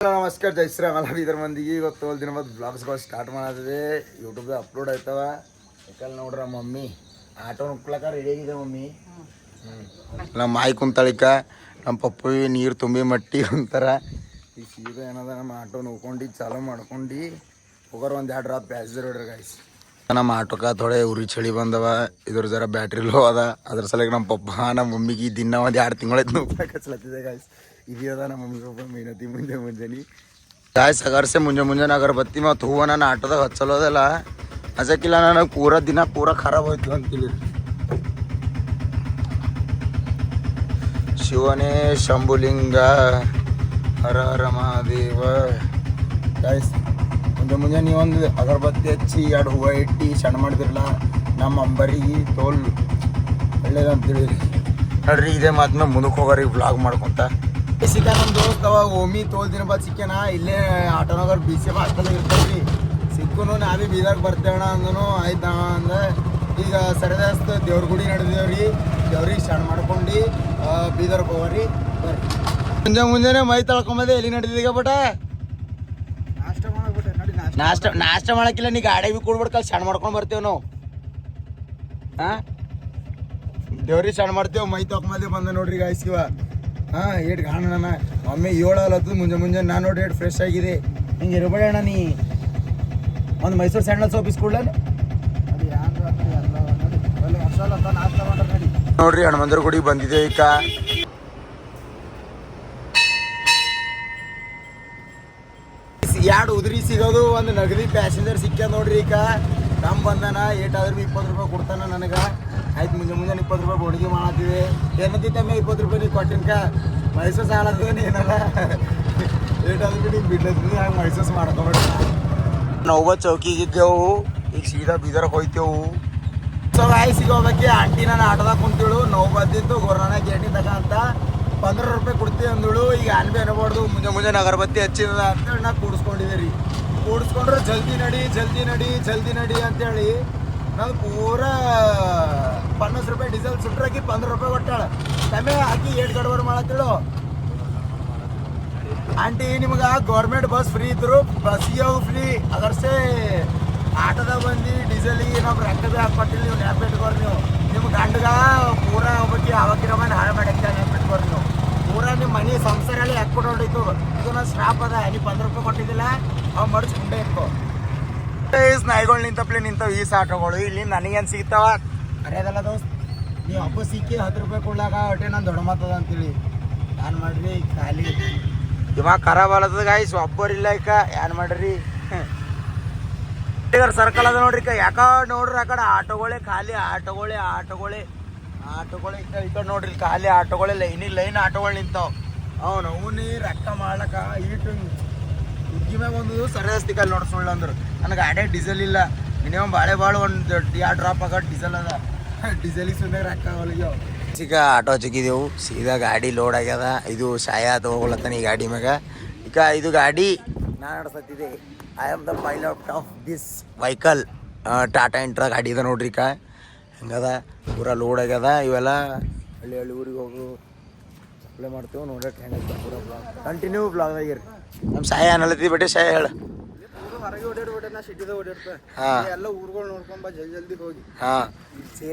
ನಮಸ್ಕಾರ ಜೈ ಶ್ರೀರಾಮ್ ಅಲ್ಲ ಇದ್ರ ಮಂದಿಗೆ ಇವತ್ತು ದಿನ ಮತ್ತು ಬ್ಲಾಗ್ಸ್ಗಳು ಸ್ಟಾರ್ಟ್ ಮಾಡಿದ್ವಿ ಯೂಟ್ಯೂಬ್ದಾಗ ಅಪ್ಲೋಡ್ ಆಯ್ತವ ಯಾಕಲ್ಲಿ ನೋಡ್ರ ಮಮ್ಮಿ ಆಟೋ ನುಕ್ಲಕ್ಕ ರೆಡಿ ಆಗಿದೆ ಮಮ್ಮಿ ನಮ್ಮ ಮಾಯಿ ಕುಂತಳಿಕ ನಮ್ಮ ಪಪ್ಪು ನೀರು ತುಂಬಿ ಮಟ್ಟಿ ಅಂತಾರ ಈ ಸೀದಾ ಏನದ ನಮ್ಮ ಆಟೋ ನೋಡ್ಕೊಂಡು ಚಾಲೂ ಮಾಡ್ಕೊಂಡು ಹೋಗೋರು ಒಂದು 2 ರಾತ್ ಪ್ಯಾಸೆಂಜರ್ ಹೊಡ್ರಿ ಗಾಯ್ಸ್ ನಮ್ಮ ಆಟೋಕ್ಕೆ ಥೋಡೆ ಉರಿ ಚಳಿ ಬಂದವ ಇದ್ರ ಜರ ಬ್ಯಾಟ್ರಿ ಲೋ ಅದ ಅದ್ರ ಸಲಕ್ಕೆ ನಮ್ಮ ಪಪ್ಪ ನಮ್ಮ ಮಮ್ಮಿಗೆ ದಿನ ಒಂದು 2 ತಿಂಗಳಾಯ್ತು ನೋಡ್ಲಕ್ಕೆ ಹಚ್ಲತ್ತಿದೆ ಗಾಯ್ಸ್ ಇದು ಅದ ನಮ್ಮ ಮಮ್ಮಿ ಪಪ್ಪ ಮೇನತಿ ಮುಂಜಾನೆ ಗಾಯ್ಸ್ ಅಗರ್ಸೆ ಮುಂಜಾನೆ ಅಗರಬತ್ತಿ ಮತ್ತು ಹೂವು ನಾನು ಆಟೋದಾಗ ಹಚ್ಚಲೋದಲ್ಲ ಹಚ್ಚಕ್ಕಿಲ್ಲ ನನಗೆ ಪೂರ ದಿನ ಪೂರ ಖರಾಬ್ ಹೋಯ್ತು ಅಂತೀವಿ ಶಿವನೇ ಶಂಭುಲಿಂಗ ಹರ ಹರ ಮಹಾದೇವ ಗಾಯ್ಸ್ ಮುಂಜಾನೆ ನೀವೊಂದು ಅಗರಬತ್ತಿ ಹಚ್ಚಿ 2 ಹೂವು ಇಟ್ಟು ಸಣ್ಣ ಮಾಡಿದಿರಲ್ಲ ನಮ್ಮ ಅಂಬರಿಗೆ ತೋಲ್ ಒಳ್ಳೇದಂತೇಳಿ ನೋಡ್ರಿ ಇದೇ ಮಾತನ್ನ ಮುಂದಕ್ಕೆ ಹೋಗೋರಿ ವ್ಲಾಗ್ ಮಾಡ್ಕೊತ ಸಿಕ್ಕ ನಮ್ಮ ದೋಸ್ತ್ ಅವ ಓಮಿ ತೋಲ್ ದಿನ ಬಾದ್ ಸಿಕ್ಕೇನ ಇಲ್ಲೇ ಆಟೋನಗರ್ BCM ಹಾಸ್ಟೆಲ್ ಇರ್ತಾವ್ರಿ ಸಿಕ್ಕನು ನಾವೇ ಬೀದಾಗ ಬರ್ತೇವಣ ಅಂದನು ಆಯ್ತು ಅಂದ ಈಗ ಸರಿದಾಸ್ತ ದೇವ್ರ ಗುಡಿ ನಡೆದೇವ್ರಿ ದೇವ್ರಿಗೆ ಸಣ್ಣ ಮಾಡ್ಕೊಂಡು ಬೀದರ್ಗೆ ಹೋಗ್ರಿ ಬರ್ರಿ ಮುಂಜಾನೆ ಮೈ ತಳ್ಕೊಂಬದೆ ಎಲ್ಲಿ ನಡೆದಿದ್ದೀಗ ಬಟ ನಾಷ್ಟ ಮಾಡಕ್ಕಿಲ್ಲ ನೀ ಗಾಡಿ ಬಿ ಕೊಡ್ಬಿಡ್ಕಲ್ಲಿ ಸಣ್ಣ ಮಾಡ್ಕೊಂಡು ಬರ್ತೇವೆ ನಾವು ಹಾಂ ದೇವ್ರಿಗೆ ಸಣ್ಣ ಮಾಡ್ತೇವೆ ಮೈ ತಕೊಂಬದೆ ಬಂದ ನೋಡ್ರಿ ಗಾಯ್ಸಿವ ಹಾಂ ಏಟ್ ಕಾಣೋಣ ಮಮ್ಮಿ 7 ಅಲ್ಲತ್ತು ಮುಂಜಾನೆ ನಾನು ನೋಡಿ ಏಟ್ ಫ್ರೆಶ್ ಆಗಿದೆ ಹಿಂಗೆ ಇರಬೇಡ ಅಣ್ಣ ನೀ ಒಂದು ಮೈಸೂರು ಸ್ಯಾಂಡಲ್ ಸೋಪ್ ಇಸ್ಕೊಡ್ಲ ನೋಡ್ರಿ ಹನುಮಂತರ ಗುಡಿ ಬಂದಿದೆ ಈಗ ಎರಡು ಉದ್ರಿ ಸಿಗೋದು ಒಂದು ನಗದಿ ಪ್ಯಾಸೆಂಜರ್ ಸಿಕ್ಕ ನೋಡ್ರಿ ಈಗ ನಮ್ಮ ಬಂದಾನ ಏಟಾದ್ರೂ 20 ರೂಪಾಯಿ ಕೊಡ್ತಾನ ನನಗೆ ಆಯ್ತು ಮುಂಜಾನೆ 20 ರೂಪಾಯಿ ಬೋಡಿಗೆ ಮಾಡತ್ತಿದೆ ಏನಂತಿತ್ತಮ್ಮೆ 20 ರೂಪಾಯಿ ನೀವು ಕೊಟ್ಟಿನ್ಕ ಮೈಸೂರು ಸಾಲತ್ತೇನೆ ಏನಲ್ಲ ಏಟಾದ್ರೂ ನೀವು ಬಿಡ್ಲತ್ತೀನಿ ಹಾಗೆ ಮೈಸೂರು ಮಾಡ್ಕೊಬೇಡಿ ನಾವು ಚೌಕಿಗಿದ್ದೆವು ಈಗ ಸೀದಾ ಬೀದರ್ಗೆ ಹೋಯ್ತೇವು ಸೊ ಆಯ್ ಸಿಗೋಬೇಕಿ ಆಂಟಿ ನಾನು ಆಟೋದಾಗ ಕುಂತಿಳು ನೋವು ಬಂದಿತ್ತು ಗೊರ್ರಾನ ಗೇಟಿ ತಗ ಅಂತ 15 ರೂಪಾಯಿ ಕೊಡ್ತೀವಿ ಅಂದಳು ಈಗ ಅನ್ಬಿ ಅನ್ಬಾರ್ದು ಮುಂಜಾನೆ ಅಗರಬತ್ತಿ ಹಚ್ಚಿದ ಅಂತೇಳಿ ನಾ ಕೂಡಿಸ್ಕೊಂಡಿದ್ದೆ ರೀ ಕೂಡಿಸ್ಕೊಂಡ್ರೆ ಜಲ್ದಿ ನಡಿ ಅಂತೇಳಿ ನಾನು ಪೂರ 50 ರೂಪಾಯಿ ಡೀಸೆಲ್ ಸುಟ್ರಾಕಿ 15 ರೂಪಾಯಿ ಕೊಟ್ಟಾಳ ತಮ್ಮೆ ಹಾಕಿ 8 ಗಡವರ್ ಮಾಡತ್ತಿಳು ಆಂಟಿ ನಿಮ್ಗೆ ಗೌರ್ಮೆಂಟ್ ಬಸ್ ಫ್ರೀ ಇದ್ರು ಬಸ್ಸಿಗೆ ಫ್ರೀ ಅದರ್ಸೆ ಆಟೋದಾಗ ಬಂದು ಡೀಸೆಲಿಗೆ ನಾವು ರೊಕ್ಕ ಭೀ ಹಾಕ್ಕೊಟ್ಟಿಲ್ಲ ನೀವು ನೆನಪಿಟ್ಕೋರಿ ನೀವು ನಿಮ್ಮ ಗಂಡಗ ಪೂರ ಹೋಗ್ಬೇಕು ಆವಾಗಿರೋ ಮನೆ ಹಾಳು ಮಾಡಕ್ಕೆ ನೆನಪಿಟ್ಕೋರಿ ನೀವು ಪೂರ ನಿಮ್ಮ ಮನೆ ಸಂಸಾರಲ್ಲಿ ಹಾಕ್ಬಿಟ್ಟು ಹೊಡಿತು ಇದು ನನ್ನ ಸ್ಟಾಪ್ ಅದ ನೀವು 15 ರೂಪಾಯಿ ಕೊಟ್ಟಿದ್ದಿಲ್ಲ ಅವು ಮಡಿಸ್ಕೊಂಡೇ ಇಟ್ಕೋ ನಾಯಿಗಳು ನಿಂತವು ಈ ಆಟೋಗಳು ಇಲ್ಲಿ ನನಗೇನು ಸಿಗ್ತಾವ ಅರೇದಲ್ಲ ದೋಸ್ತ್ ನೀವು ಹಬ್ಬ ಸಿಕ್ಕಿ 10 ರೂಪಾಯಿ ಕೊಡ್ಲಾಕ ಒಟ್ಟೆ ನಾನು ದೊಡ್ಡ ಮಾತದ ಅಂತೇಳಿ ಏನು ಮಾಡ್ರಿ ಖಾಲಿ ಇವಾಗ ಖರಾಬ್ ಅಲ್ಲದ ಗಾಯ್ಸ್ ಒಬ್ಬರಿಲ್ಲ ಈಗ ಏನು ಮಾಡ್ರಿ ಈಗ ಸರ್ಕಲ್ ಅದ ನೋಡ್ರಿ ಯಾಕ ನೋಡ್ರಿ ಆ ಕಡೆ ಆಟೋಗಳೇ ಖಾಲಿ ಆಟೋಗಳೇ ಈ ಕಡೆ ನೋಡ್ರಿ ಖಾಲಿ ಆಟೋಗಳೇ ಲೈನ್ ಆಟೋಗಳು ನಿಂತಾವ ಅವನು ರೊಕ್ಕ ಮಾಡ್ಲಕ್ಕ ಈಟು ಹುಗ್ಗಿ ಮ್ಯಾಗ ಒಂದು ಸರಿಯಾಸ್ತಿ ಕಲ್ಲಿ ನೋಡಿ ಸುಳ್ಳು ಅಂದ್ರು ನನಗೆ ಗಾಡಿ ಡೀಸೆಲ್ ಇಲ್ಲ ಮಿನಿಮಮ್ ಭಾಳ ಒಂದು 2 ಡ್ರಾಪ್ ಆಗ ಡೀಸೆಲ್ ಅದ ಡೀಸೆಲಿಗೆ ಸುಮ್ಮನೆ ರೊಕ್ಕ ಅವಲಿಗೆ ಈಗ ಆಟೋ ಹಚ್ಚಿದ್ದೆವು ಸೀದಾ ಗಾಡಿ ಲೋಡ್ ಆಗ್ಯದ ಇದು ಶಾಯ ತಗೊಳತ್ತಾನೆ ಈ ಗಾಡಿ ಮ್ಯಾಗ ಈಗ ಇದು ಗಾಡಿ ನಾನು ನಡೆಸತ್ತಿದೆ I am the pilot of this vehicle Tata Intra ಗಾಡಿ ಇದೆ ನೋಡ್ರಿ ಈಗ ಹೆಂಗದ ಪೂರ ಲೋಡ್ ಆಗ್ಯದ ಇವೆಲ್ಲ ಹಳ್ಳಿ ಊರಿಗೆ ಹೋಗು ಸಪ್ಲೈ ಮಾಡ್ತೇವೆ ನೋಡಕ್ಕೆ ಹೆಂಗೈತೆ ಪೂರ ಬ್ಲಾಗ್ ಕಂಟಿನ್ಯೂ ಬ್ಲಾಗ್ ಆಗಿರಿ ನಮ್ಮ ಸಾಯ ಅನ್ನಲತ್ತಿ ಬಿಟ್ಟೆ ಸಾಯ ಹೇಳ ಹೊರಗೆ ಓಡಾಡ್ಬಿಟ್ಟೆ ನಾ ಸಿಟಿದಾಗ ಓಡಾಡ್ತೆ ಎಲ್ಲ ಊರುಗಳು ನೋಡ್ಕೊಂಬ ಜಲ್ದಿ ಹೋಗಿ ಹಾಂ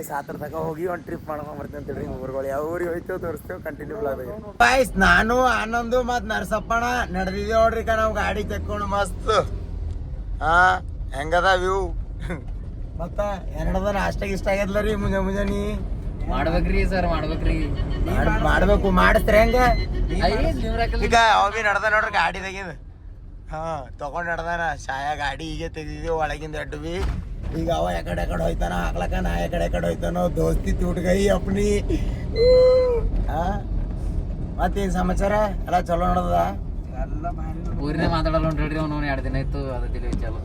ಸಾತ್ರ ತಕ ಹೋಗಿ ಒಂದು ಟ್ರಿಪ್ ಮಾಡ್ಕೊಂಡ್ ಬರ್ತೇವೆ ಅಂತೇಳಿ ಊರುಗಳು ಯಾವ ಊರಿಗೆ ಹೋಯ್ತೇವೆ ತೋರಿಸ್ತೇವೆ ಕಂಟಿನ್ಯೂ ಬ್ಲಾಗ್ ಬಾಯ್ಸ್ ನಾನು ಆನಂದು ಮತ್ತು ನರಸಪ್ಪಣ ನಡೆದಿದ್ದೇವೆ ನೋಡ್ರಿ ನಾವು ಗಾಡಿ ತೆಕ್ಕೊಂಡು ಮಸ್ತ್ ಹಾಂ ಹೆಂಗದ ವ್ಯೂ ಮತ್ತ ಎರಡದ ನಾಷ್ಟಾಗ ಇಷ್ಟ ಆಗ್ಯದಲ್ಲ ರೀ ಮುಂಜಾನೆ ಮಾಡ್ಬೇಕ್ರಿ ಸರ್ ಮಾಡ್ಬೇಕು ಮಾಡಿಸ್ತಾರೆ ಹೆಂಗ ಈಗ ಅವ ಭೀ ನಡ್ದ ನೋಡ್ರಿ ಗಾಡಿ ತೆಗಿದ ತಗೊಂಡ್ ನಡ್ದಾನ ಶಾಯ ಗಾಡಿ ಈಗ ತೆಗ್ದಿದ್ದೀವಿ ಒಳಗಿಂದ ಅಡ್ಡು ಭೀ ಈಗ ಅವ ಎಕಡೆ ಹೋಯ್ತಾನ ಹಾಕ್ಲಕ್ಕ ನಾ ಎಕಡೆ ಹೋಯ್ತಾನೋ ದೋಸ್ತಿ ತೂಟ್ಗೈ ಅಪ್ನಿ ಮತ್ತೇನ್ ಸಮಾಚಾರ ಎಲ್ಲ ಚಲೋ ನಡ್ದದ ಊರಿನ ಮಾತಾಡಲ್ಲ ನೋಡ್ರಿ ಅವ್ನು 2 ದಿನ ಇತ್ತು ಅದ ಚಲೋ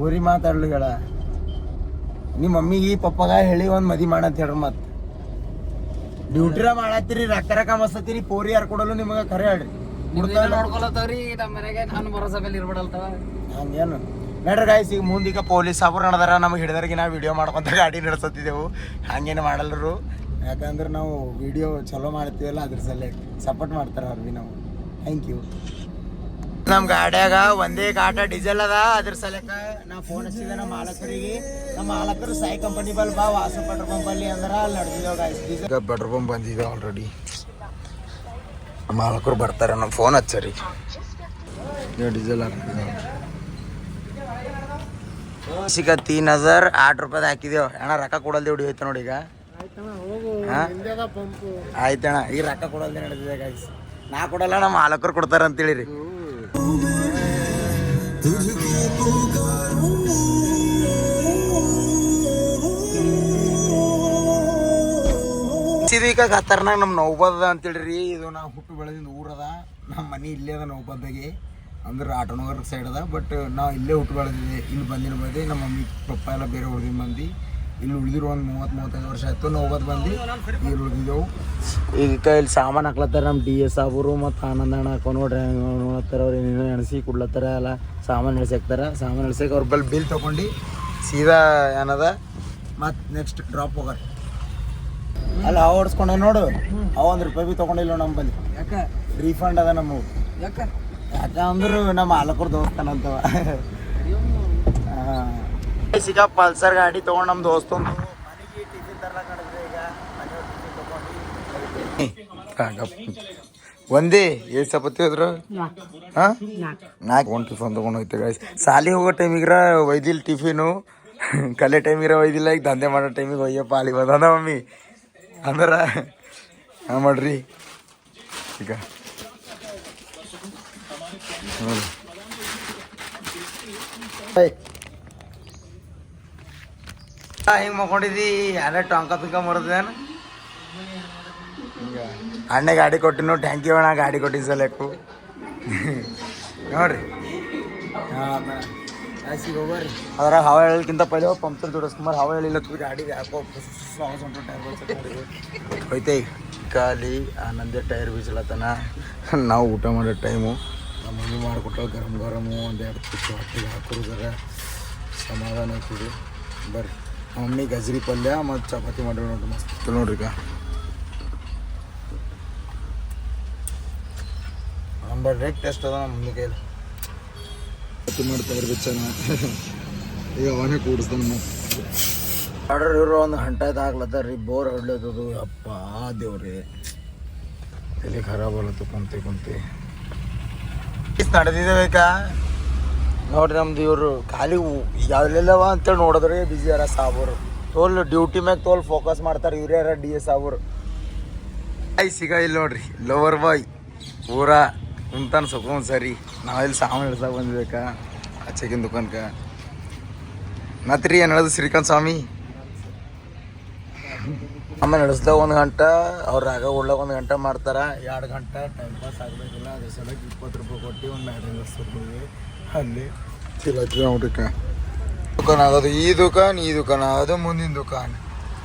ಊರಿ ಮಾತಾಡ್ಲು ಹೇಳ ನಿಮ್ಮ ಮಮ್ಮಿಗೆ ಪಪ್ಪಗ ಹೇಳಿ ಒಂದು ಮದಿ ಮಾಡಂತ ಹೇಳ್ರಿ ಮತ್ತೆ ಡ್ಯೂಟಿರ ಮಾಡತ್ತೀರಿ ರೊಕ್ಕ ಕಮಸ್ತತ್ತೀರಿ ಪೋರಿ ಯಾರು ಕೊಡಲು ನಿಮಗೆ ಕರೆ ಹೇಳ್ರಿ ನೋಡ್ಕೊಳತ್ತವ್ರಿ ನಮ್ಮ ಮನೆಗೆ ನಾನು ಭರೋಸಾ ಮೇಲೆ ಇರ್ಬಿಡಲ್ತವ ಹಂಗೇನು ನೋಡ್ರಿ ಗಾಯ್ಸ್ ಈಗ ಮುಂದೀಗ ಪೊಲೀಸ್ ಸಾಬ್ರು ನಡೆದಾರ ನಮಗೆ ಹಿಡಿದ್ರಿಗೆ ನಾವು ವಿಡಿಯೋ ಮಾಡ್ಕೊಂತ ಗಾಡಿ ನಡೆಸತ್ತಿದ್ದೆವು ಹಂಗೇನು ಮಾಡಲ್ರು ಯಾಕಂದ್ರೆ ನಾವು ವಿಡಿಯೋ ಚಲೋ ಮಾಡ್ತೀವಲ್ಲ ಅದ್ರ ಸಲ ಸಪೋರ್ಟ್ ಮಾಡ್ತಾರೆ ಅವ್ರಿಗೆ ನಾವು ಥ್ಯಾಂಕ್ ಯು ನಮ್ಮ ಗಾಡ್ಯಾಗ ಒಂದೇ ಕಾಟ ಡೀಸೆಲ್ ಅದ ಅದ್ರ ಸಲಕ ನಾ ಫೋನ್ ಹಚ್ಚಿದೆ ನಮ್ಮ ಮಾಲಕರಿಗೆ. ನಮ್ಮ ಮಾಲಕರು ಸಾಯಿ ಕಂಪನಿ ಬಲ್ ಬಾ ವಾಸು ಪೆಟ್ರೋಲ್ ಪಂಪ್ ಅಲ್ಲಿ ಅಂದ್ರೆ ಅಲ್ಲಿ ನಡೆದಿದ್ದೇವೆ ಗಾಯ್ಸ್. ಡೀಸೆಲ್ ಪೆಟ್ರೋಲ್ ಪಂಪ್ ಬಂದಿದೆ ಆಲ್ರೆಡಿ. ಮಾಲಕರು ಬರ್ತಾರೆ, ನಮ್ಮ ಫೋನ್ ಹಚ್ಚರಿ ಡೀಸೆಲ್ ಹಾಕ್ತಿದ್ದೇವೆ. ಸಿಕ್ಕ 3008 ರೂಪಾಯ್ದು ಹಾಕಿದೇವು ಅಣ್ಣ. ರೊಕ್ಕ ಕೊಡಲ್ದೆ ಹೊಡಿಯೋಯ್ತು ನೋಡಿ ಈಗ. ಆಯ್ತಣ್ಣ, ಈಗ ರೊಕ್ಕ ಕೊಡಲ್ದೆ ನಡೆದಿದೆ ಗಾಯ್ಸ್. ನಾ ಕೊಡಲ್ಲ, ನಮ್ಮ ಮಾಲಕರು ಕೊಡ್ತಾರ ಅಂತೇಳಿರಿ. ಈಗ ಖತರ್ನಾಗ ನಮ್ಮ ನೌಬದ ಅಂತೇಳ್ರಿ. ಇದು ನಾವು ಹುಟ್ಟು ಬೆಳೆದಿಂದ ಊರದ. ನಮ್ಮ ಮನೆ ಇಲ್ಲೇ ಅದ ನೌಬದ್ದಾಗೆ, ಅಂದ್ರೆ ಆಟೋನಗರ ಸೈಡ್ ಅದ. ಬಟ್ ನಾವು ಇಲ್ಲೇ ಹುಟ್ಟು ಬೆಳೆದಿದೆ. ಇಲ್ಲಿ ಬಂದಿನ ಬಂದು ನಮ್ಮ ಮಮ್ಮಿ ಪಪ್ಪ ಎಲ್ಲ ಬೇರೆ ಉಳ್ದಿನ ಮಂದಿ. ಇಲ್ಲಿ ಉಳಿದಿರೋ ಒಂದು 30-35 ವರ್ಷ ಆಯಿತು ನೌಬದ್ ಬಂದು ಇಲ್ಲಿ ಉಳಿದಿದ್ದೆವು. ಈಗ ಇಲ್ಲಿ ಸಾಮಾನು ಹಾಕ್ಲತ್ತಾರ ನಮ್ಮ DS ಸಾಬರು ಮತ್ತು ಆನಂದ ಅಣ್ಣ ಹಾಕೋ ನೋಡ್ರಿ ನೋಡ್ಲತ್ತಾರ. ಅವ್ರು ಏನೇನೋ ಎಣಸಿ ಕೊಡ್ಲತ್ತಾರ, ಎಲ್ಲ ಸಾಮಾನು ಎಳ್ಸಾಕ್ತಾರ. ಸಾಮಾನು ಎಳ್ಸಕ್ಕೆ ಅವ್ರ ಬಲ್ಲಿ ಬಿಲ್ ತೊಗೊಂಡು ಸೀದಾ ಏನದ ಮತ್ತು ನೆಕ್ಸ್ಟ್ ಡ್ರಾಪ್ ಹೋಗಾರ. ಅಲ್ಲ ಅವು ಹೊಡ್ಸ್ಕೊಂಡ ನೋಡು, ಅವು 1 ರೂಪಾಯಿ ಭೀ ತೊಗೊಂಡಿಲ್ಲ ನಮ್ಮ ಬಲ್ಲಿ. ಯಾಕೆ ರೀಫಂಡ್ ಅದ ನಮ್ಮವು. ಯಾಕಂದ್ರೆ ನಮ್ಮ ಮಾಲಕರು ದೋಸ್ತಾನಂತವ. ಸಿಕ್ಕ ಪಲ್ಸರ್ ಗಾಡಿ ತೊಗೊಂಡು ನಮ್ಮ ದೋಸ್ತೊಂದು ಮನೆಗೆ ಟಿಫಿನ್ ತರ್ಲಕ್ಕೆ ನಡೆದ್ರೆ. ಈಗ ಮನೆ ತೊಗೊಂಡು ಒಂದೇ ಎಷ್ಟು ಸಪತ್ತಿ ಹೋದ್ರು. ಹಾಂ 4 ಒಂದು ಟಿಫನ್ ತೊಗೊಂಡು ಹೋಯ್ತು ಗಾಯ್ಸ್. ಸಾಲಿ ಹೋಗೋ ಟೈಮಿಗ್ರ ಒಯ್ದಿಲ್ಲ ಟಿಫಿನು, ಕಲೆ ಟೈಮಿಗ್ರ ಒಯ್ದಿಲ್ಲ. ಈಗ ದಂಧೆ ಮಾಡೋ ಟೈಮಿಗೆ ಒಯ್ಯಪ್ಪ ಅಲ್ಲಿ ಬಂದ ಮಮ್ಮಿ ಅಂದ್ರೆ ಹಾಂ ಮಾಡ್ರಿ. ಈಗ ನೋಡಿ ಹಿಂಗೆ ಮಕ್ಕೊಂಡಿದ್ದಿ. ಎಲ್ಲ ಟೊಂಕ ಪಿಂಕ ಮರದೇನು. ಹಿಂಗೆ ಅಣ್ಣೆ ಗಾಡಿ ಕೊಟ್ಟಿನ ಟ್ಯಾಂಕಿ ಒಣ ಗಾಡಿ ಕೊಟ್ಟಿನ ಸಲಕ್ಕು ನೋಡ್ರಿ. ಆಯ್ಸಿಗೆ ಹೋಗ್ರಿ. ಅದ್ರಾಗ ಹವಾ ಹೇಳೋಕ್ಕಿಂತ ಪೈಲೆ ಪಂಪ್ಸರ್ ದುಡಿಸ್ಕೊಂಬಾರ. ಹವಾ ಹೇಳಿಲ್ಲ ಗಾಡಿಗೆ ಯಾಕೋ ಹೋಯ್ತೆ. ಈಗ ಖಾಲಿ ಆನಂದೇ ಟೈರ್ ಬೀಸಲತ್ತನ. ನಾವು ಊಟ ಮಾಡೋ ಟೈಮು ನಮ್ಮ ಮಮ್ಮಿ ಮಾಡಿಕೊಟ್ಟ ಗರಂ ಗರಮು 1-2 ತುತ್ತು ಹೊಟ್ಟೆಗೆ ಹಾಕೋದ್ರ ಸಮಾಧಾನ ಆಗ್ತದೆ. ಬರ್ರಿ ಮಮ್ಮಿ ಗಜ್ರಿ ಪಲ್ಯ ಮತ್ತು ಚಪಾತಿ ಮಾಡಿ ನೋಡ್ರಿ, ಮಸ್ತ್ ನೋಡ್ರಿ. ಈಗ ನಂಬರ್ ರೇಟ್ ಟೆಸ್ಟ್ ಅದ ನಮ್ಮ ಮಮ್ಮಿ ಕೈಲಿ ಚಪಾತಿ ಮಾಡ್ತಾರೆ ಬೆಚ್ಚನ. ಈಗ ಅವನೇ ಕೂಡಿಸ್ತಾನೆ ಮತ್ತೆ ಆರ್ಡರ್. ಇವರು ಒಂದು ಗಂಟೆದು ಆಗ್ಲತ್ತಾರ ರೀ. ಬೋರ್ ಹೊಡ್ಲತ್ತದು. ಅಪ್ಪ ದೇವ್ರಿ ಎಲ್ಲಿ ಖರಾಬ್ ಅಲ್ಲತ್ತು ಕುಂತಿ ನಡೆದಿದೆ ಬೇಕಾ ನೋಡ್ರಿ. ನಮ್ದು ಇವರು ಖಾಲಿ ಯಾವ್ಲೆಲ್ಲವ ಅಂತೇಳಿ ನೋಡಿದ್ರೆ ಬಿಜಿ ಯಾರ ಸಾಬರು ತೋಲ್ ಡ್ಯೂಟಿ ಮ್ಯಾಗ ತೋಲ್ ಫೋಕಸ್ ಮಾಡ್ತಾರೆ. ಇವ್ರು ಯಾರ DS ಸಾಬರು. ಸಿಗ ಇಲ್ಲಿ ನೋಡ್ರಿ ಲವರ್ ಬಾಯ್ ಪೂರಾ ಕುಂತಾನ ಸುಕೊಂಡ್ ಸರಿ. ನಾವಿಲ್ಲಿ ಸಾಮಾನು ಇಳ್ಸಕ್ಕೆ ಬಂದಿಬೇಕಾ ಆಚೆಗಿನ ದುಕಾನ್ಕ. ಮತ್ರಿ ಏನು ಹೇಳೋದು ಶ್ರೀಕಾಂತ್ ಸ್ವಾಮಿ. ಆಮೇಲೆ ನಡೆಸ್ದಾಗ 1 ಗಂಟೆ, ಅವ್ರು ರಾಗ ಉಳ್ಳಾಗ 1 ಗಂಟೆ ಮಾಡ್ತಾರೆ. 2 ಗಂಟೆ ಟೈಮ್ ಪಾಸ್ ಆಗಬೇಕಿಲ್ಲ. ಅದ್ರ ಸಲಕ್ಕೆ 20 ರೂಪಾಯಿ ಕೊಟ್ಟು ಒಂದು ಮ್ಯಾಡ್ರಿಂಗ್ ಹಚ್ತಿರ್ತೀವಿ ಅಲ್ಲಿ ತಿಳತ್ತೀವಿ ನೋಡ್ರಿಕ. ದುಕಾನ್ ಆಗೋದು ಈ ದುಕಾನ್ ಅದು ಮುಂದಿನ ದುಕಾನ್.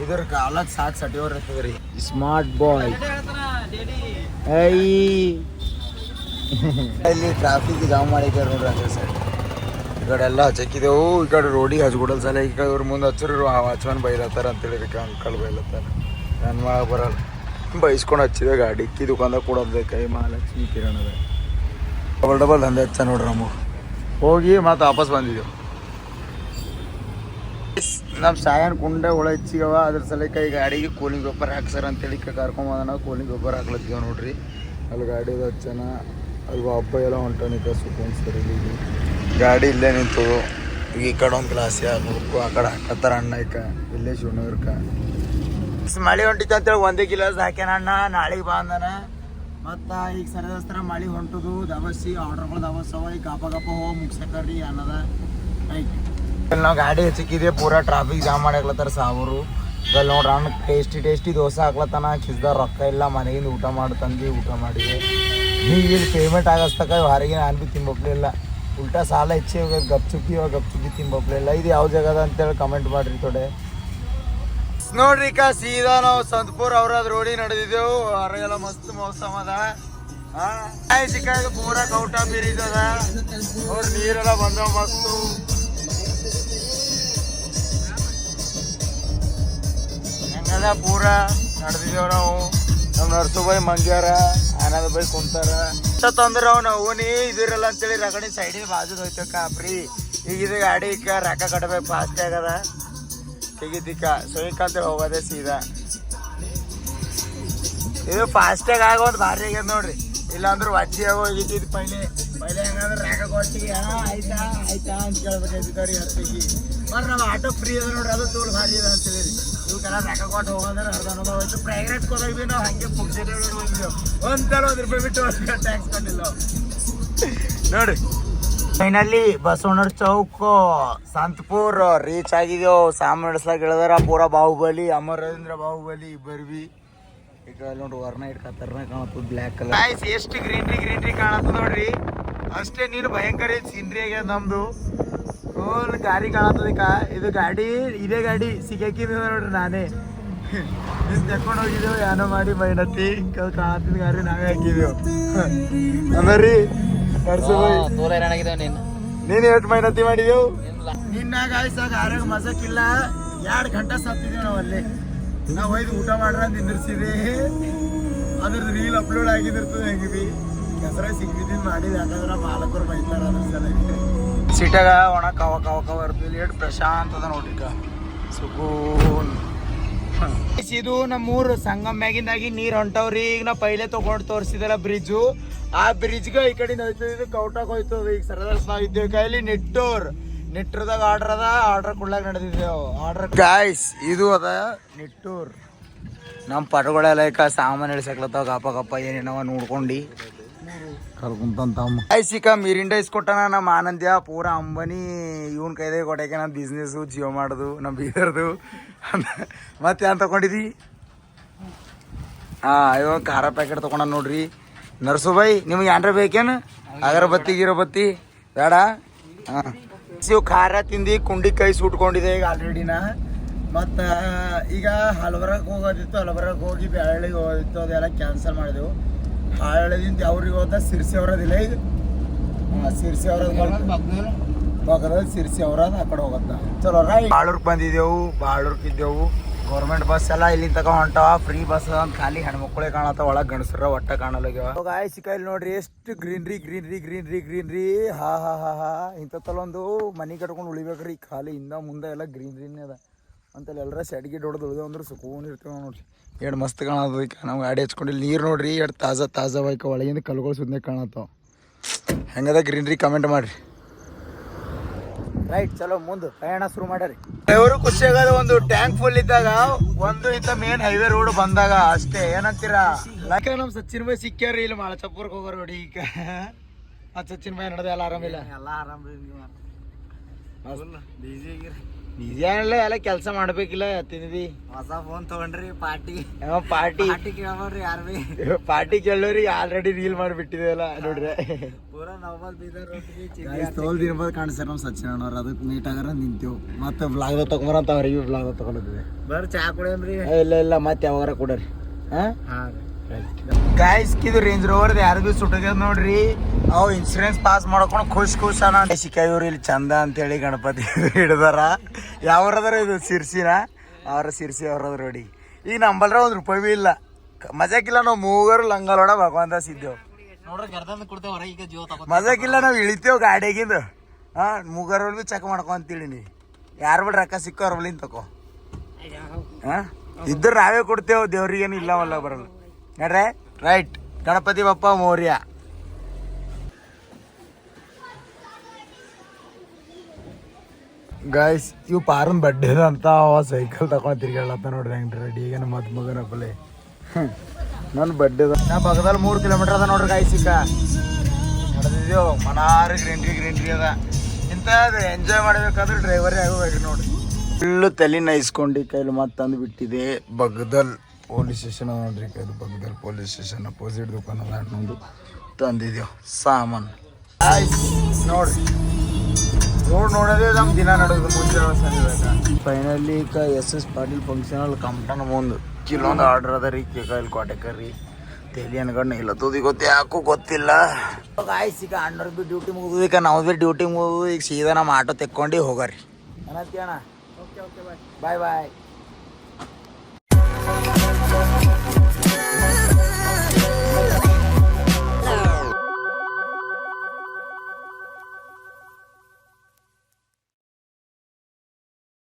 ಇದ್ರ ಕಾಲಕ್ಕೆ ಸಾಕು ಸಟಿಯೋರ್ ಇರ್ತದೆ ರೀ. ಸ್ಮಾರ್ಟ್ ಬಾಯ್ ಇಲ್ಲಿ ಟ್ರಾಫಿಕ್ ಜಾಮ್ ಮಾಡಿದ್ದಾರೆ ನೋಡ್ರಿ. ಅದ್ರ ಸೈಡ್ ಈ ಕಡೆ ಎಲ್ಲ ಹಚ್ಚಿದೆವು. ಈ ಕಡೆ ರೋಡಿಗೆ ಹಚ್ಕೊಡಲ್ ಸಲ. ಈ ಕಡೆ ಇವ್ರ ಮುಂದೆ ಹಚ್ಚರು ವಾಚ್ಮನ್ ಬೈಲತ್ತಾರ ಅಂತೇಳಿ ಅಂಕಲ್ ಬೈಲತ್ತಾರ. ನನ್ನ ಮಾಡಕ್ಕೆ ಬರಲ್ಲ. ಬೈಸ್ಕೊಂಡು ಹಚ್ಚಿದೆ ಗಾಡಿ. ಇಕ್ಕಿ ದುಕಾನ್ದಾಗ ಕೊಡೋದು ಕೈ ಮಹಾಲಕ್ಷ್ಮಿ ಕಿರಣದ ಡಬಲ್ ದಂಧೆ ಹಚ್ಚ ನೋಡ್ರಿ. ನಮಗೆ ಹೋಗಿ ಮತ್ತೆ ವಾಪಸ್ ಬಂದಿದ್ದೆವು. ನಮ್ಮ ಸಾಯನ್ ಕುಂಡೆ ಒಳ ಹೆಚ್ಚಿಗವ. ಅದ್ರ ಸಲಕ್ಕೆ ಈ ಗಾಡಿಗೆ ಕೂಲಿಂಗ್ ಪೇಪರ್ ಹಾಕ್ಸಾರ ಅಂತೇಳಿ ಕರ್ಕೊಂಬಂದ. ನಾವು ಕೂಲಿಂಗ್ ಪೇಪರ್ ಹಾಕ್ಲತ್ತೀವಿ ನೋಡ್ರಿ. ಅಲ್ಲಿ ಗಾಡಿದು ಹಚ್ಚನ. ಅಲ್ಲಿ ಹಬ್ಬ ಎಲ್ಲ ಹೊಂಟನಿಕ ಸುಖನ್ ಸರಿ. ಗಾಡಿ ಇಲ್ಲೇ ನಿಂತು. ಈಗ ಈ ಕಡೆ ಒಂದು ಕ್ಲಾಸ್ ಹಾಕಬೇಕು, ಆ ಕಡೆ ಹಾಕತ್ತಾರ ಅಣ್ಣ. ಈಗ ಇಲ್ಲೇ ಶಿವನಗರ್ಕ ಮಳೆ ಹೊಂಟಿತ್ತು ಅಂತೇಳಿ 1 ಗಿಲಾಸ್ ಹಾಕ್ಯಾನ ಅಣ್ಣ. ನಾಳೆಗೆ ಬಾ ಅಂದಾನ. ಮತ್ತು ಈಗ ಸರಿದಸ್ತರ ಮಳೆ ಹೊಂಟದು ದವಸಿ ಆರ್ಡ್ರ್ಗಳು ದವಸವ. ಈಗ ಗಪ್ಪ ಹೋಗಿ ಮುಗ್ಸಕ್ರಿ ಅನ್ನದ. ರೈಟ್ ನಾವು ಗಾಡಿ ಹೆಚ್ಚಿಕ್ಕಿದೆ. ಪೂರಾ ಟ್ರಾಫಿಕ್ ಜಾಮ್ ಮಾಡ್ಲತ್ತಾರ ಸಾವರು. ಇಲ್ಲಿ ನೋಡ್ರಿ ಅಣ್ಣ ಟೇಸ್ಟಿ ದೋಸೆ ಹಾಕ್ಲತ್ತಾನ. ಕಿಸ್ದ ರೊಕ್ಕ ಇಲ್ಲ, ಮನೆಗಿಂದ ಊಟ ಮಾಡಿ ತಂದು ಊಟ ಮಾಡಿದೆ. ಈಗ ಇಲ್ಲಿ ಪೇಮೆಂಟ್ ಆಗಸ್ತಕ ಹೊರಗೆ ನಾನು ಭೀ ತಿಂಬಪ್ಲಿಲ್ಲ. ಉಲ್ಟಾ ಸಾಲ ಹೆಚ್ಚಿ ಹೋಗೋದು. ಗಪ್ಚುಪ್ಪಿ ತಿಂಬಪ್ಲಿಲ್ಲ. ಇದು ಯಾವ ಜಾಗದ ಅಂತೇಳಿ ಕಮೆಂಟ್ ಮಾಡಿರಿ ಥೋಡೆ. ನೋಡ್ರಿ ಈಗ ಸೀದಾ ನಾವು ಸಂತಪುರ್ ಅವ್ರದ್ ರೋಡಿ ನಡೆದಿದ್ದೆವು. ಹೊರಗೆಲ್ಲ ಮಸ್ತ್ ಮೌಸಮ್ ಅದ. ಸಿಕ್ಕಾಗ ಪೂರಾ ಕೌಟ ಬೀರಿದ ನೋಡ್ರಿ. ನೀರೆಲ್ಲ ಬಂದ ಮಸ್ತು. ಹೆಂಗದ ಪೂರಾ ನಡೆದಿದ್ದೇವು ನಾವು. ನಮ್ಮ ನರ್ಸು ಬಾಯಿ ಮಂಗ್ಯಾರ, ಆನಂದ ಬಾಯಿ ಕುಂತಾರ. ತಂದ್ರ ಅವ್ನು ಓನಿ ಇದಿರಲ್ಲ ಅಂತೇಳಿ ರಗಡಿ ಸೈಡಿಗೆ ಬಾಜು ಹೋಯ್ತಕ್ಕ ಫ್ರೀ. ಈಗ ಇದು ಗಾಡಿ ರೊಕ್ಕ ಕಟ್ಟಬೇಕು ಫಾಸ್ಟ್ ಆಗದ ತೆಗಿತಿಕ್ಕ ಸೊಯ್ಕಂತೇಳಿ ಹೋಗೋದೆ ಸೀದಾ. ಇದು ಫಾಸ್ಟಾಗಿ ಆಗೋದು ಭಾರಿ ಆಗ್ಯದ ನೋಡ್ರಿ. ಇಲ್ಲಾಂದ್ರೆ ವಜ್ಜಿ ಹೋಗಿದ್ದು ಪೈಲೆ ಹೆಂಗಂದ್ರೆ ರೊಕ್ಕ ಕೊಟ್ಟಿಗೆ ಆಯ್ತಾ ಆಯ್ತಾ ಅಂತ ಕೇಳ್ಬೇಕಾಯ್ತಿದ್ದವ್ರಿ ಹತ್ತಿಗೆ. మరి ನಾವು ಆಟೋ ಫ್ರೀ ಅದ ನೋಡ್ರಿ, ಅದು ತೋಲ್ ಭಾರಿ ಅದ ಅಂತೇಳಿ ಇವಕ್ಕೆಲ್ಲ ರೊಕ್ಕ ಕೊಟ್ಟು ಹೋಗೋದ್ರೆ ಅರ್ಧ ಅನುಭವ ಆಯ್ತು. ಪ್ರೈವೇಟ್ ಹೋದಾಗ ಭೀ ನಾವು ಹಂಗೆ ಪುಕ್ಸೆಟ್ ಹೋಗಿದ್ದೆವು. ಒಂದ್ಸಲ ₹1 ಬಿಟ್ಟು ಟ್ಯಾಕ್ಸ್ ಕೊಟ್ಟಿಲ್ಲ ನೋಡ್ರಿ. ಫೈನಲಿ ಬಸವಣ್ಣರ ಚೌಕ್ ಸಂತಪುರ್ ರೀಚ್ ಆಗಿದೆವು. ಸಾಮಾನು ನಡೆಸ್ಲಾಕ ಹೇಳಿದಾರ ಪೂರ ಬಾಹುಬಲಿ, ಅಮರೇಂದ್ರ ಬಾಹುಬಲಿ ಬರ್ವಿ. ಈಗ ನೋಡ್ರಿ ವರ್ಣ ಇಟ್ಕತ್ತಾರ ಕಾಣತ್ತದ ಬ್ಲ್ಯಾಕ್ ಕಲರ್. ಎಷ್ಟು ಗ್ರೀನ್ರಿ ಕಾಣತ್ತದ ನೋಡ್ರಿ. ಅಷ್ಟೇ ನೀರು ಭಯಂಕರ ಸೀನ್ರಿ ಆಗ್ಯದ ನಮ್ದು. ಫುಲ್ ಗಾಡಿ ಕಾಣತ್ತದಕ್ಕ. ಇದು ಗಾಡಿ ಇದೇ ಗಾಡಿ ಸಿಗಾಕಿದ ನೋಡ್ರಿ ನಾನೇ ತೆಕ್ಕೊಂಡು ಹೋಗಿದ್ದೇವು. ಏನೋ ಮಾಡಿ ಮೈನತ್ತಿ ಕಾಣತ್ತಿದ ಗಾಡಿ ನಾವೇ ಹಾಕಿದೆವು ಅಂದ್ರಿ. ನೀನ್ ಎಷ್ಟು ಮೈನತ್ತಿ ಮಾಡಿದೆವು ನಿನ್ನ ಗಾಯ್ಸಾಗ ಆರಾಗ ಮಜಕ್ಕಿಲ್ಲ. 2 ಗಂಟೆ ಸತ್ತಿದ್ದೇವೆ ನಾವು ಅಲ್ಲಿ. ನಾವು ಒಯ್ದು ಊಟ ಮಾಡ್ರ ನಿಂದಿರ್ಸಿದೆ. ಅದ್ರದ್ದು ರೀಲ್ ಅಪ್ಲೋಡ್ ಆಗಿದಿರ್ತದೆ. ಹೆಂಗೆ ಭೀ ಕೆಸರ ಸಿಗ್ಬಿದ್ದು ಮಾಡಿದ. ಯಾಕಂದ್ರೆ ಮಾಲಕರು ಬೈತಾರ ಅದ್ರ ಸಲ. ಸಿಟಾಗ ಒಣ ಕವ ಕವ ಕವ ಇರ್ತದೆ. ಎಷ್ಟು ಪ್ರಶಾಂತ ಅದ ನೋಡ್ರಿಕ ಸುಕೂನ್. ಇದು ನಮ್ಮೂರು ಸಂಗಮ್ ಮ್ಯಾಗಿಂದಾಗಿ ನೀರು ಹೊಂಟವ್ರಿ. ಈಗ ನಾ ಪೈಲೆ ತಗೊಂಡು ತೋರಿಸಿದಲ್ಲ ಬ್ರಿಡ್ಜು. ಆ ಬ್ರಿಡ್ಜ್ಗೆ ಈ ಕಡೆ ಹೋಯ್ತದ, ಇದು ಕೌಟಾಗ ಹೋಯ್ತದ. ಈಗ ಸರದರ್ಸ್ ನಾವು ಇದ್ದೇವೆ ಕೈಲಿ ನಿಟ್ಟೂರ್ದಾಗ ಆರ್ಡರ್ ಅದ. ಆರ್ಡರ್ ಕೊಡ್ಲಾಕ ನಡೆದಿದ್ದೇವು ಆರ್ಡರ್ ಗಾಯ್ಸ್. ಇದು ಅದ ನಿಟ್ಟೂರ್. ನಮ್ಮ ಪಟಗಳೆಲ್ಲ ಈಗ ಸಾಮಾನು ಇಳಿಸಕ್ಲತ್ತಾವ. ಗಪ್ಪ ಏನೇನವ ನೋಡ್ಕೊಂಡು ಕರ್ಕೊಂತಮ್ಮ. ಐಸಿಕ ಮಿರಿಂಡ ಇಸ್ಕೊಟ್ಟಾನ ನಮ್ಮ ಆನಂದ್ಯ. ಪೂರ ಅಂಬನಿ ಇವನ್ ಕೈದಾಗ ಕೊಟ್ಟಕ್ಕೆ ನಮ್ಮ ಬಿಸ್ನೆಸ್ಸು ಜಿಯೋ ಮಾಡೋದು ನಮ್ಮ ಬೀದರ್ದು. ಮತ್ತೆ ಏನು ತಗೊಂಡಿದ್ದಿ? ಇವಾಗ ಖಾರ ಪ್ಯಾಕೆಟ್ ತಗೊಂಡ ನೋಡ್ರಿ. ನರ್ಸು ಬೈ ನಿಮ್ಗೆ ಏನ್ರ ಬೇಕೇನು? ಅಗರಬತ್ತಿ ಗಿರಬತ್ತಿ ಬೇಡ? ಹಾಂ ಇವು ಖಾರ ತಿಂದು ಕುಂಡಿ ಕೈ ಸುಟ್ಕೊಂಡಿದೆ ಈಗ ಆಲ್ರೆಡಿನ. ಮತ್ತು ಈಗ ಹಲ್ವರಾಗ ಹೋಗೋದಿತ್ತು. ಹಲ್ವರಾಗ ಹೋಗಿ ಬೆಳ್ಳಿಗೆ ಹೋಗೋದಿತ್ತು. ಅದೆಲ್ಲ ಕ್ಯಾನ್ಸಲ್ ಮಾಡಿದೆವು. ಹಾಳದಿಂದ ಅವ್ರಿಗೆ ಹೋದ ಸಿರ್ಸಿ ಅವರದಿಲ್ಲ. ಈಗ ಸಿರ್ಸಿ ಅವರದ್ ಪಕ್ಕದಲ್ಲಿ ಸಿರ್ಸಿ ಅವರದ್ ಆ ಕಡೆ ಹೋಗತ್ತ. ಚಲೋ ಬಾಳೂರ್ಗೆ ಬಂದಿದ್ದೆವು. ಬಾಳೂರ್ಗೆ ಇದ್ದೆವು. ಗೌರ್ಮೆಂಟ್ ಬಸ್ ಎಲ್ಲ ಇಲ್ಲಿ ತಗ ಹೊಂಟಾವ. ಫ್ರೀ ಬಸ್ ಅಂತ ಖಾಲಿ ಹೆಣ್ಮಕ್ಳೇ ಕಾಣತ್ತಾವ. ಒಳಗೆ ಗಂಡಸ್ರ ಒಟ್ಟ ಕಾಣಲಾಗ್ಯಾವ. ಆಯ್ಸಿಕಾಯಿಲ್ ನೋಡ್ರಿ ಎಷ್ಟು ಗ್ರೀನ್ರಿ. ಹಾ ಇಂಥತ್ತಲ್ಲೊಂದು ಮನೆ ಕಟ್ಕೊಂಡು ಉಳಿಬೇಕ್ರಿ. ಖಾಲಿ ಹಿಂದ ಮುಂದೆ ಎಲ್ಲ ಗ್ರೀನ್ರಿನೇ ಅದ ಅಂತಲ್ಲಿ ಎಲ್ಲರ ಸೆಡ್ಗಿ ಹೊಡೆದು ಉಳಿದೇವು ಅಂದ್ರೆ ಸುಕೂನ್ ಇರ್ತೇವೆ ನೋಡ್ರಿ. ಎರಡು ಮಸ್ತ್ ಕಾಣತ್ತದ. ಈಗ ನಾವು ಗಾಡಿ ಹಚ್ಕೊಂಡಿಲ್ಲ. ನೀರು ನೋಡ್ರಿ ಎರಡು ತಾಜಾ ಬೈಕ. ಒಳಗಿಂದ ಕಲ್ಗಳು ಸುಮ್ಮನೆ ಕಾಣತ್ತಾವ. ಹೆಂಗದ ಗ್ರೀನ್ರಿ ಕಮೆಂಟ್ ಮಾಡ್ರಿ. ರೈಟ್ ಚಲೋ ಮುಂದೆ ಪ್ರಯಾಣ ಶುರು ಮಾಡ್ಯಾರಿ. ಇವರು ಖುಷಿ ಆಗೋದು ಒಂದು ಟ್ಯಾಂಕ್ ಫುಲ್ ಇದ್ದಾಗ, ಒಂದು ಇಂಥ ಮೇನ್ ಹೈವೇ ರೋಡ್ ಬಂದಾಗ ಅಷ್ಟೇ. ಏನಂತೀರಾ? ಲೈಕ್ ನಮ್ಮ ಸಚಿನ್ ಭಾಯ್ ಸಿಕ್ಕ್ಯಾರಿ ಇಲ್ಲಿ ಮಾಳಚಪ್ಪರ್ಗೆ ಹೋಗೋರು ನೋಡಿ. ಈಗ ಸಚಿನ್ ಭಾಯ್ ನಡೆದ ಎಲ್ಲ ಆರಾಮಿಲ್ಲ? ಎಲ್ಲ ಆರಾಮ. ಬಿಜಿ ಏನಿಲ್ಲ, ಎಲ್ಲ ಕೆಲಸ ಮಾಡ್ಬೇಕಿಲ್ಲ. ತಿಂದಿ ಹೊಸ ಫೋನ್ ತಗೊಂಡ್ರಿ. ಪಾರ್ಟಿ ಕೇಳ್ರಿ. ಯಾರು ಭೀ ಪಾರ್ಟಿ ಕೇಳೋರಿ. ಆಲ್ರೆಡಿ ರೀಲ್ ಮಾಡಿಬಿಟ್ಟಿದೆಲ್ಲ ನೋಡ್ರಿ. ಪೂರಾ ನಾರ್ಮಲ್ ಬೀದರ್ ತೋಲ್ ದಿನ ಕಾಣಿಸ್ತಾರೆ ನಮ್ಮ ಸಚಿನ್ ಅಣ್ಣವ್ರು. ಅದಕ್ಕೆ ಮೀಟ್ ಆಗಾರ ನಿಂತೇವು. ಮತ್ತೆ ಬ್ಲಾಗ್ದಾಗ ತಗೊಂಬರಂತ ಅವ್ರಿಗೆ ಬ್ಲಾಗ್ದಾಗ ತಗೊಂಡಿದ್ವಿ. ಬರ್ರಿ ಚಾ ಕುಡಿಯಮ್ರಿ. ಇಲ್ಲ ಮತ್ತೆ ಯಾವಾಗಾರ ಕೊಡರಿ. ಹಾಂ ಗಾಯ್ಸ್ ಇದು ರೇಂಜ್ ರೋವರ್ದು ಯಾರು ಭೀ ಸುಟ್ಟೋಗ್ಯದ ನೋಡ್ರಿ. ಅವು ಇನ್ಸೂರೆನ್ಸ್ ಪಾಸ್ ಮಾಡ್ಕೊಂಡು ಖುಷ್ ಅಣ್ಣ. ಸಿಕ್ಕಾಯಿವ್ರು ಇಲ್ಲಿ ಚಂದ ಅಂತೇಳಿ ಗಣಪತಿ ಹಿಡ್ದಾರ. ಯಾವ್ರದಾರ ಇದು ಸಿರ್ಸಿನ ಅವ್ರ ಸಿರ್ಸಿ ಅವ್ರದ್ರ ನೋಡಿ. ಈಗ ನಂಬಲ್ರ ₹1 ಭೀ ಇಲ್ಲ. ಮಜಾಕಿಲ್ಲ. ನಾವು ಮೂವರು ಲಂಗಲೋಡ ಭಗವಂತ ಸಿದ್ದೇವು ಮಜಾಕಿಲ್ಲ. ನಾವು ಇಳಿತೇವು ಗಾಡಿಯಾಗಿಂದ. ಮೂಗರಲ್ಲಿ ಭೀ ಚೆಕ್ ಮಾಡ್ಕೊಂತೀಳಿನಿ. ಯಾರು ಬಿಡ್ರಿ ರೊಕ್ಕ ಸಿಕ್ಕೋ ಅವ್ರ ಬಳಿಂದ ತಕೋ. ಇದ್ರ ನಾವೇ ಕೊಡ್ತೇವೆ. ದೇವ್ರಿಗೇನು ಇಲ್ಲವಲ್ಲ ಬರಲ್ಲ ನೋಡ್ರೆ. ರೈಟ್ ಗಣಪತಿ ಬಪ್ಪ ಮೌರ್ಯ. ಗಾಯ್ಸ್ ಇವು ಪಾರನ್ ಬಡ್ಡೆ ಅಂತ ಅವ ಸೈಕಲ್ ತಗೊಂಡು ತಿರ್ಗಾಡ್ಲತ್ತ ನೋಡ್ರಿ. ಹೆಂಗ್ರಿ ರೆಡಿ ಈಗ ನಮ್ಮ ಮಗನಪ್ಪಲೆ ನನ್ನ ಬಡ್ಡೆ ನಾ ಪಕ್ಕದಲ್ಲಿ 3 ಕಿಲೋಮೀಟರ್ ಅದ ನೋಡ್ರಿ. ಗಾಯ್ಸ್ ಈಗ ನಡೆದಿದ್ದೇವು. ಮನಾರು ಗ್ರೀನ್ರಿ ಅದ. ಇಂಥದ್ದು ಎಂಜಾಯ್ ಮಾಡಬೇಕಾದ್ರೆ ಡ್ರೈವರೇ ಆಗೋಗ್ರಿ ನೋಡ್ರಿ. ಫುಲ್ಲು ತಲೆ ನೈಸ್ಕೊಂಡು ಕೈಲಿ ಮತ್ತೆ ತಂದು ಬಿಟ್ಟಿದೆ. ಬಗ್ದಲ್ ಪೊಲೀಸ್ ಸ್ಟೇಷನ್ ಅದ ನೋಡ್ರಿ. ಕೈದು ಬಗ್ದಲ್ ಪೊಲೀಸ್ ಸ್ಟೇಷನ್ ಅಪೋಸಿಟ್ ದುಕಾನ್ ಅದ. ಅನ್ನೊಂದು ತಂದಿದ್ದೇವು ಸಾಮಾನು. ನೋಡ್ರಿ ರೋಡ್ ನೋಡೋದೇ ನಮ್ಮ ದಿನ ನಡೆಯೋದು. ಮುಂಚೆ ಫೈನಲಿ ಈಗ SS ಪಾಟೀಲ್ ಫಂಕ್ಷನ್ ಅಲ್ಲಿ ಕಂಪ್ಟನ್ ಮುಂದೆ ಕೆಲವೊಂದು ಆರ್ಡರ್ ಅದ ರೀ. ಕೇಕಾಯಿಲ್ ಕೋಟೆಕರ್ರಿ ತೇಲಿ ಅನ್ಗಣ್ಣ ಇಲ್ಲ ತೋದಿ ಯಾಕೂ ಗೊತ್ತಿಲ್ಲ. ಗಾಯ್ಸ್ ಈಗ ಅಣ್ಣರ್ ಭೀ ಡ್ಯೂಟಿ ಮುಗಿದು. ಈಗ ನಾವು ಭೀ ಡ್ಯೂಟಿ ಮುಗಿದು. ಈಗ ಸೀದಾ ನಮ್ಮ ಆಟೋ ತೆಕ್ಕೊಂಡು ಹೋಗಾರಿ. ಅನ್ನತ್ತಿ ಅಣ್ಣ. ಓಕೆ ಬಾಯ್.